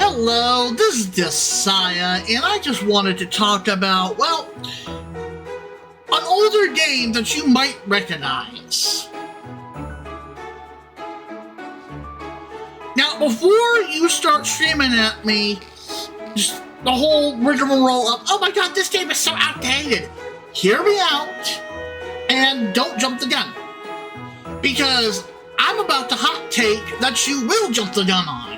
Hello, this is Josiah, and I just wanted to talk about, well, an older game that you might recognize. Now, before you start screaming at me, just the whole rigmarole of, oh my god, this game is so outdated, hear me out, and don't jump the gun. Because I'm about to hot take that you will jump the gun on.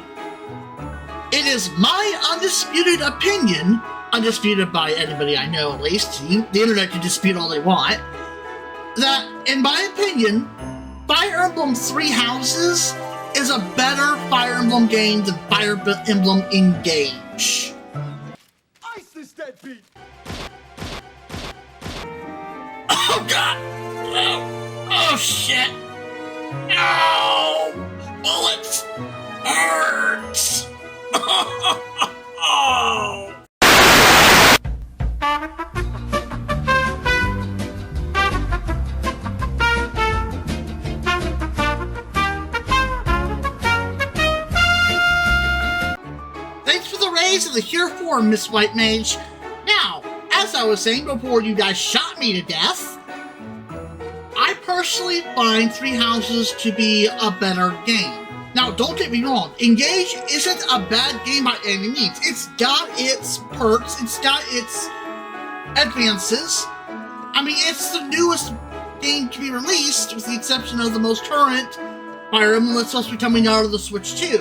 It is my undisputed opinion, undisputed by anybody I know at least, the internet can dispute all they want, that, in my opinion, Fire Emblem Three Houses is a better Fire Emblem game than Fire Emblem Engage. Ice this deadbeat! Oh god! Oh shit! No! Bullets! Hurts! Oh! Thanks for the raise and the here for, Miss White Mage. Now, as I was saying before you guys shot me to death, I personally find Three Houses to be a better game. Now, don't get me wrong, Engage isn't a bad game by any means. It's got its perks, it's got its advances. I mean, it's the newest game to be released, with the exception of the most current Fire Emblem that's supposed to be coming out of the Switch 2.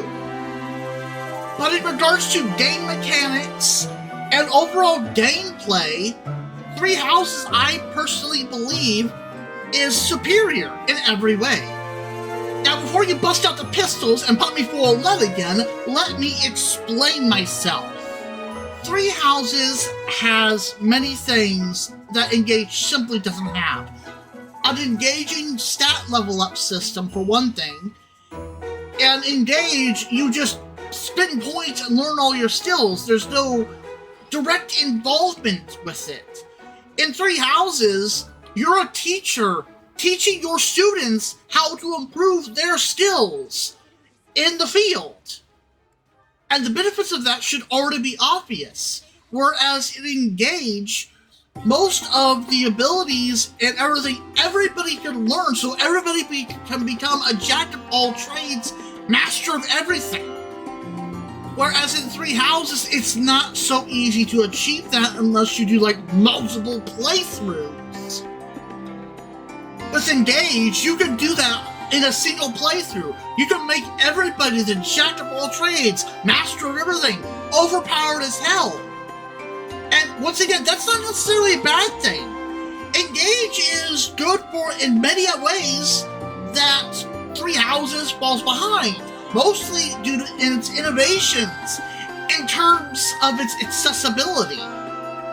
But in regards to game mechanics and overall gameplay, Three Houses, I personally believe, is superior in every way. Now, before you bust out the pistols and put me full of lead again, let me explain myself. Three Houses has many things that Engage simply doesn't have. An engaging stat level up system, for one thing, and Engage, you just spin points and learn all your skills. There's no direct involvement with it. In Three Houses, you're a teacher teaching your students how to improve their skills in the field. And the benefits of that should already be obvious. Whereas in Engage, most of the abilities and everything, everybody can learn, so everybody can become a jack of all trades, master of everything. Whereas in Three Houses, it's not so easy to achieve that unless you do like multiple playthroughs. With Engage, you can do that in a single playthrough. You can make everybody the jack of all trades, master of everything, overpowered as hell. And once again, that's not necessarily a bad thing. Engage is good for, in many ways, that Three Houses falls behind. Mostly due to its innovations in terms of its accessibility.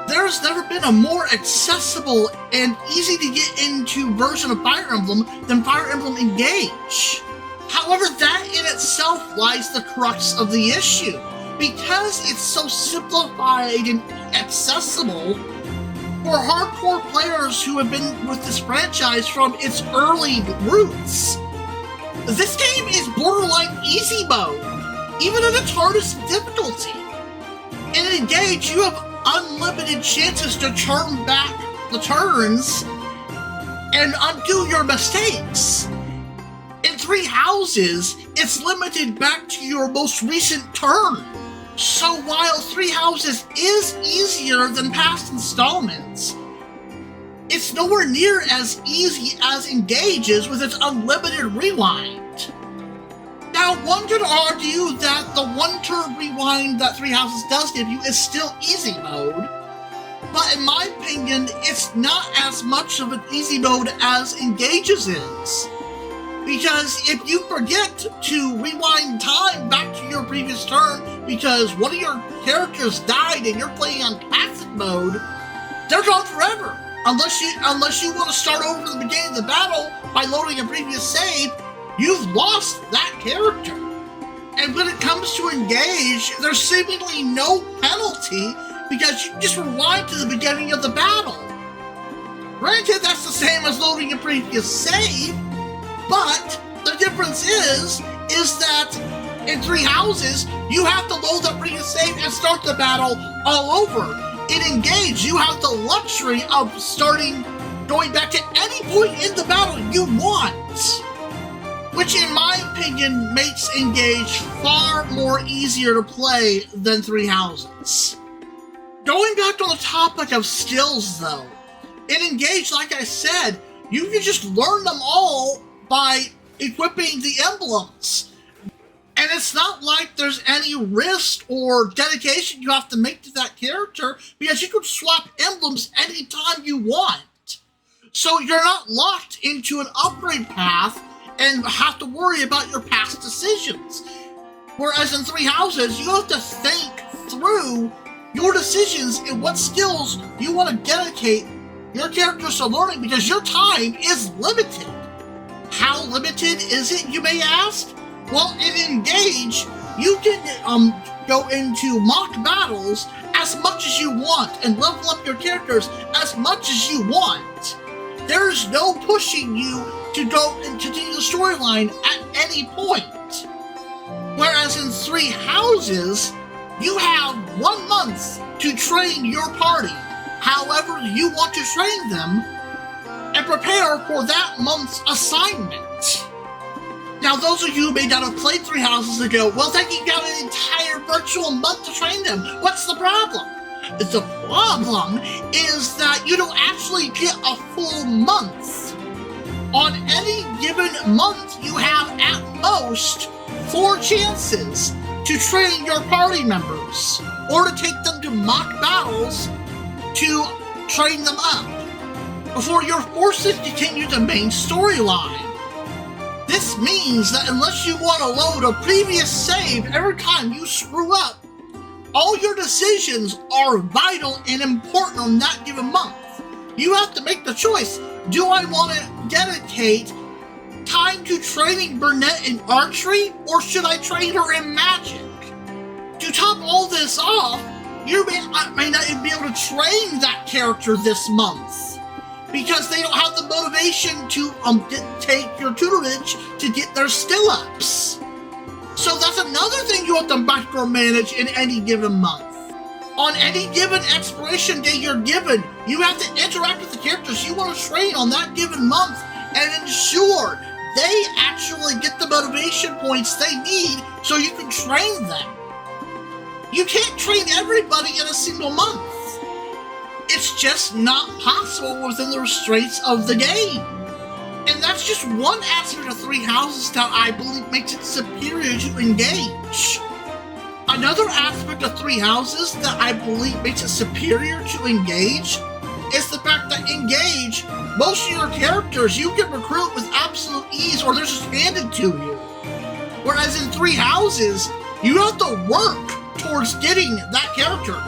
There's never been a more accessible and easy to get into version of Fire Emblem than Fire Emblem Engage. However, that in itself lies the crux of the issue. Because it's so simplified and accessible for hardcore players who have been with this franchise from its early roots. This game is borderline easy mode, even at its hardest difficulty. In Engage, you have unlimited chances to turn back the turns and undo your mistakes. In Three Houses, it's limited back to your most recent turn. So while Three Houses is easier than past installments, it's nowhere near as easy as Engage is with its unlimited rewind. Now, one could argue that the one-turn rewind that Three Houses does give you is still easy mode, but in my opinion, it's not as much of an easy mode as Engage's is. Because if you forget to rewind time back to your previous turn because one of your characters died and you're playing on classic mode, they're gone forever. Unless you want to start over from the beginning of the battle by loading a previous save, you've lost that character. And when it comes to Engage, there's seemingly no penalty because you can just rewind to the beginning of the battle. Granted, that's the same as loading a previous save, but the difference is that In Three Houses, you have to load up, bring a save, and start the battle all over. In Engage, you have the luxury of going back to any point in the battle you want, which in my opinion makes Engage far more easier to play than Three Houses. Going back to the topic of skills though, in Engage, like I said, you can just learn them all by equipping the emblems. And it's not like there's any risk or dedication you have to make to that character, because you can swap emblems anytime you want. So you're not locked into an upgrade path and have to worry about your past decisions. Whereas in Three Houses, you have to think through your decisions and what skills you want to dedicate your characters to learning, because your time is limited. How limited is it, you may ask? Well, in Engage, you can go into mock battles as much as you want and level up your characters as much as you want. There is no pushing you to go and continue the storyline at any point. Whereas in Three Houses, you have 1 month to train your party however you want to train them and prepare for that month's assignment. Now, those of you who may not have played Three Houses and go, well, then you got an entire virtual month to train them. What's the problem? The problem is that you don't actually get a full month. On any given month, you have at most 4 chances to train your party members or to take them to mock battles to train them up before you're forced to continue the main storyline. This means that unless you want to load a previous save every time you screw up, all your decisions are vital and important on that given month. You have to make the choice. Do I want to dedicate time to training Burnett in archery, or should I train her in magic? To top all this off, you may not even be able to train that character this month, because they don't have the motivation to take your tutorage to get their skill ups. So that's another thing you have to micromanage in any given month. On any given expiration day you're given, you have to interact with the characters you want to train on that given month and ensure they actually get the motivation points they need so you can train them. You can't train everybody in a single month. It's just not possible within the restraints of the game. And that's just one aspect of Three Houses that I believe makes it superior to Engage. Another aspect of Three Houses that I believe makes it superior to Engage is the fact that Engage, most of your characters you can recruit with absolute ease, or they're just handed to you. Whereas in Three Houses, you have to work towards getting that character.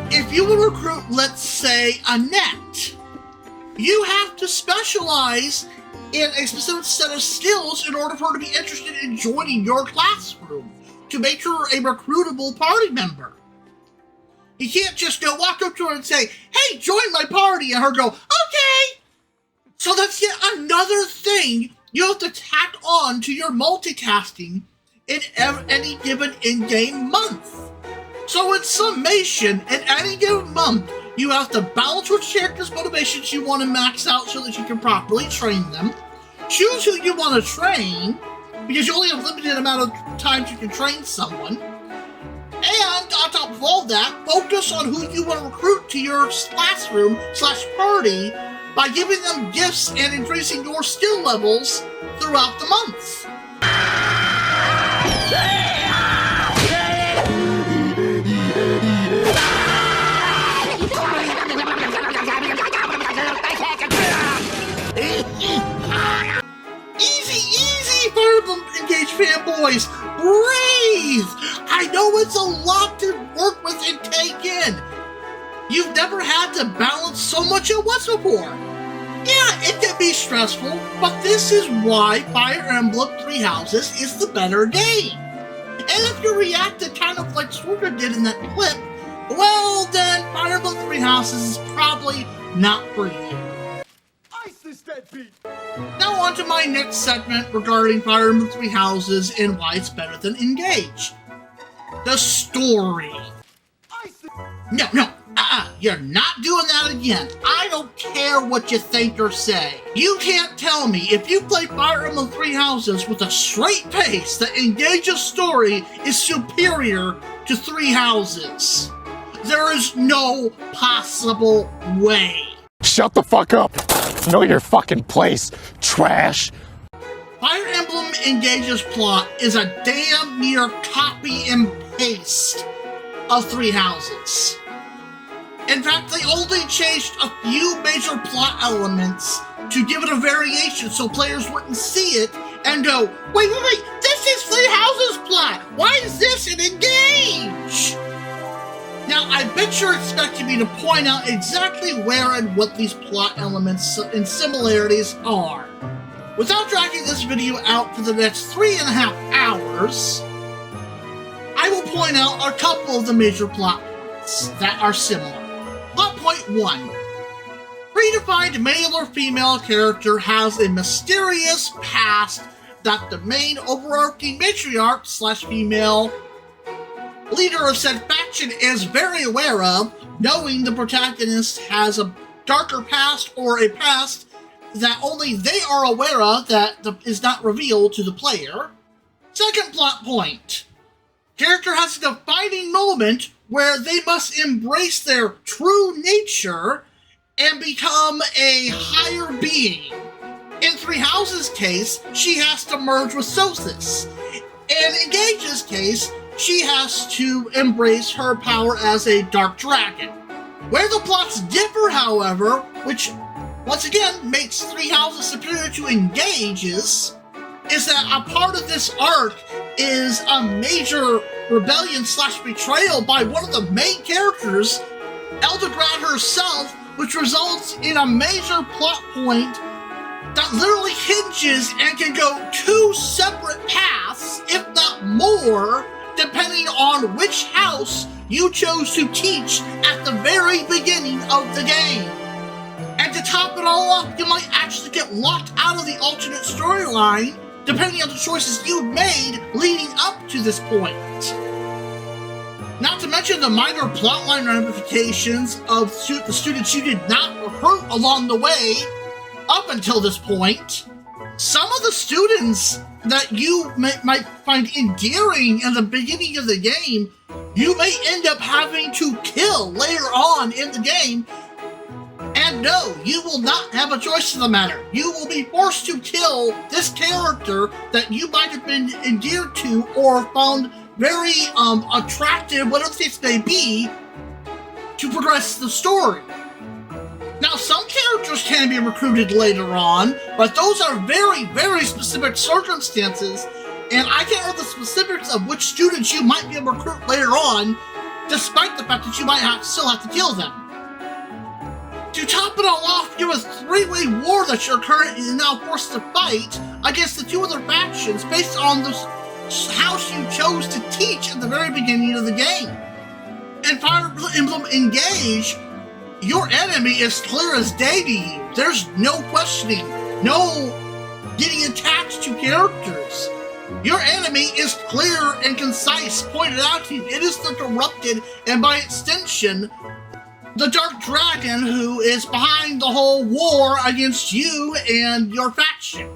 If you would recruit, let's say, Annette, you have to specialize in a specific set of skills in order for her to be interested in joining your classroom to make her a recruitable party member. You can't just walk up to her and say, hey, join my party, and her go, okay. So that's yet another thing you have to tack on to your multitasking in any given in-game month. So in summation, in any given month, you have to balance which characters' motivations you want to max out so that you can properly train them, choose who you want to train, because you only have a limited amount of times you can train someone, and on top of all that, focus on who you want to recruit to your classroom/party by giving them gifts and increasing your skill levels throughout the month. Easy, Fire Emblem Engage fanboys! Breathe! I know it's a lot to work with and take in. You've never had to balance so much at once before. Yeah, it can be stressful, but this is why Fire Emblem Three Houses is the better game. And if you reacted kind of like Swooker did in that clip, well then Fire Emblem Three Houses is probably not for you. Ice this deadbeat! Now on to my next segment regarding Fire Emblem Three Houses and why it's better than Engage. The story. No, you're not doing that again. I don't care what you think or say. You can't tell me if you play Fire Emblem Three Houses with a straight pace that Engage's story is superior to Three Houses. There is no possible way. Shut the fuck up. Know your fucking place, trash. Fire Emblem Engage's plot is a damn near copy and paste of Three Houses. In fact, they only changed a few major plot elements to give it a variation so players wouldn't see it and go, wait, this is Three Houses plot! Why is this an Engage? Now, I bet you're expecting me to point out exactly where and what these plot elements and similarities are. Without dragging this video out for the next 3.5 hours, I will point out a couple of the major plot points that are similar. Plot point 1. Predefined male or female character has a mysterious past that the main overarching matriarch / female leader of said faction is very aware of, knowing the protagonist has a darker past or a past that only they are aware of that is not revealed to the player. Second plot point. Character has a defining moment where they must embrace their true nature and become a higher being. In Three Houses' case, she has to merge with Sothis. In Engage's case, she has to embrace her power as a dark dragon. Where the plots differ, however, which once again makes Three Houses superior to Engage's, is that a part of this arc is a major rebellion / betrayal by one of the main characters, Eldegrad herself, which results in a major plot point that literally hinges and can go 2 separate paths, if not more, depending on which house you chose to teach at the very beginning of the game. And to top it all off, you might actually get locked out of the alternate storyline, depending on the choices you made leading up to this point. Not to mention the minor plotline ramifications of the students you did not recruit along the way up until this point. Some of the students that you might find endearing in the beginning of the game, you may end up having to kill later on in the game. And no, you will not have a choice in the matter. You will be forced to kill this character that you might have been endeared to or found very attractive, whatever the case may be, to progress the story. Now, some characters can be recruited later on, but those are very, very specific circumstances, and I can't know the specifics of which students you might be able to recruit later on, despite the fact that you might still have to kill them. To top it all off, you have a 3-way war that you're currently now forced to fight against the 2 other factions based on the house you chose to teach at the very beginning of the game. In Fire Emblem Engage, your enemy is clear as day to you. There's no questioning, no getting attached to characters. Your enemy is clear and concise, pointed out to you. It is the Corrupted, and by extension, the Dark Dragon who is behind the whole war against you and your faction.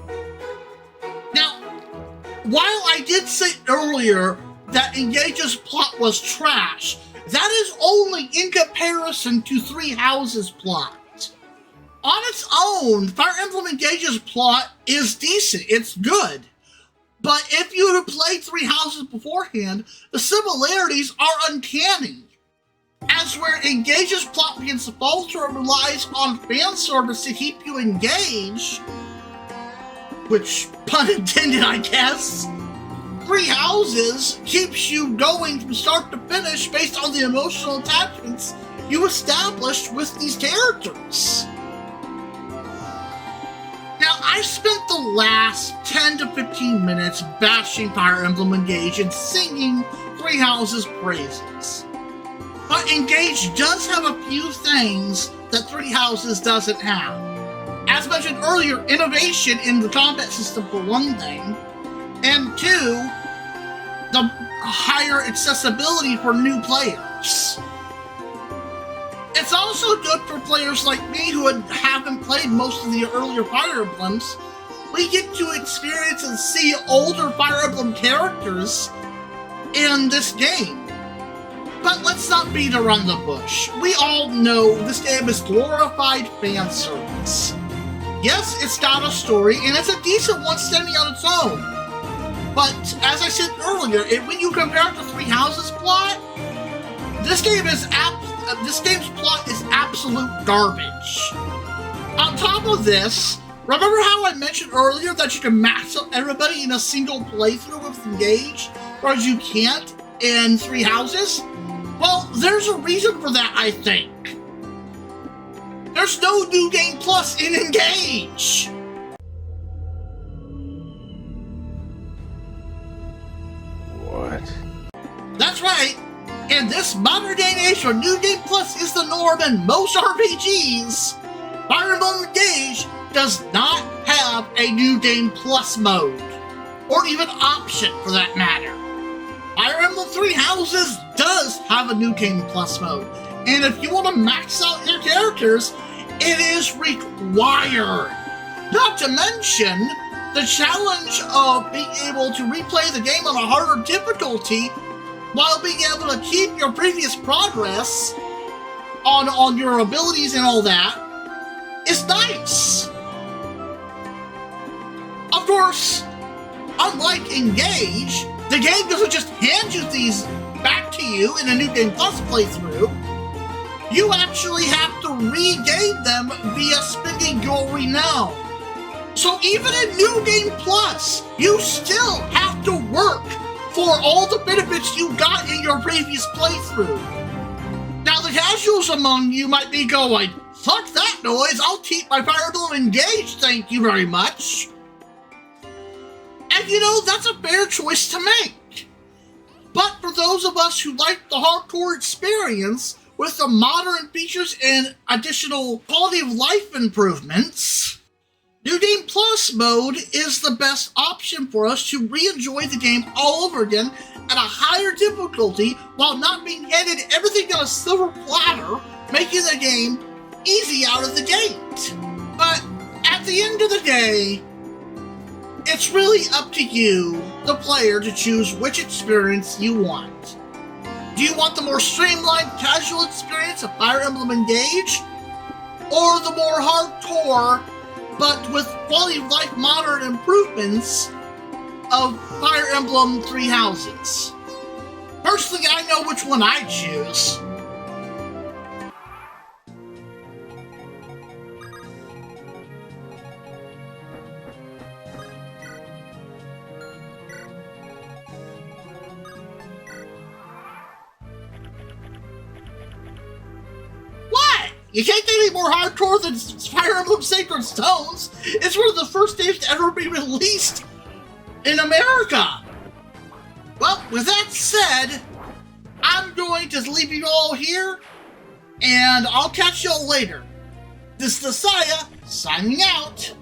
Now, while I did say earlier that Engage's plot was trash, that is only in comparison to Three Houses' plot. On its own, Fire Emblem Engage's plot is decent, it's good. But if you had played Three Houses beforehand, the similarities are uncanny. As where Engage's plot begins to falter and relies on fan service to keep you engaged, which, pun intended, I guess, Three Houses keeps you going from start to finish based on the emotional attachments you established with these characters. Now, I spent the last 10 to 15 minutes bashing Fire Emblem Engage and singing Three Houses' praises. But Engage does have a few things that Three Houses doesn't have. as mentioned earlier, innovation in the combat system for one thing, and two, the higher accessibility for new players. It's also good for players like me who haven't played most of the earlier Fire Emblems. We get to experience and see older Fire Emblem characters in this game. But let's not beat around the bush. We all know this game is glorified fan service. Yes, it's got a story, and it's a decent one standing on its own. But as I said earlier, when you compare it to Three Houses' plot, this game's plot is absolute garbage. On top of this, remember how I mentioned earlier that you can max up everybody in a single playthrough with Engage, whereas you can't in Three Houses? Well, there's a reason for that, I think. There's no New Game Plus in Engage! What? That's right! In this modern day and age where New Game Plus is the norm in most RPGs, Fire Emblem Engage does not have a New Game Plus mode, or even option for that matter. Fire Emblem Three Houses does have a New Game Plus mode, and if you want to max out your characters, it is required. Not to mention the challenge of being able to replay the game on a harder difficulty while being able to keep your previous progress on your abilities and all that is nice. Of course, unlike Engage, the game doesn't just hand you these back to you in a New Game Plus playthrough. You actually have to regain them via spending your renown. So even in New Game Plus, you still have to work for all the benefits you got in your previous playthrough. Now the casuals among you might be going, fuck that noise, I'll keep my Fire Emblem engaged, thank you very much. And you know, that's a fair choice to make. But for those of us who like the hardcore experience with the modern features and additional quality of life improvements, New Game Plus mode is the best option for us to re-enjoy the game all over again at a higher difficulty while not being handed everything on a silver platter, making the game easy out of the gate. But at the end of the day, it's really up to you, the player, to choose which experience you want. Do you want the more streamlined, casual experience of Fire Emblem Engage? Or the more hardcore, but with quality of life modern improvements of Fire Emblem Three Houses? Personally, I know which one I'd choose. You can't get any more hardcore than Fire Emblem Sacred Stones. It's one of the first games to ever be released in America. Well, with that said, I'm going to leave you all here, and I'll catch y'all later. This is the Saya, signing out.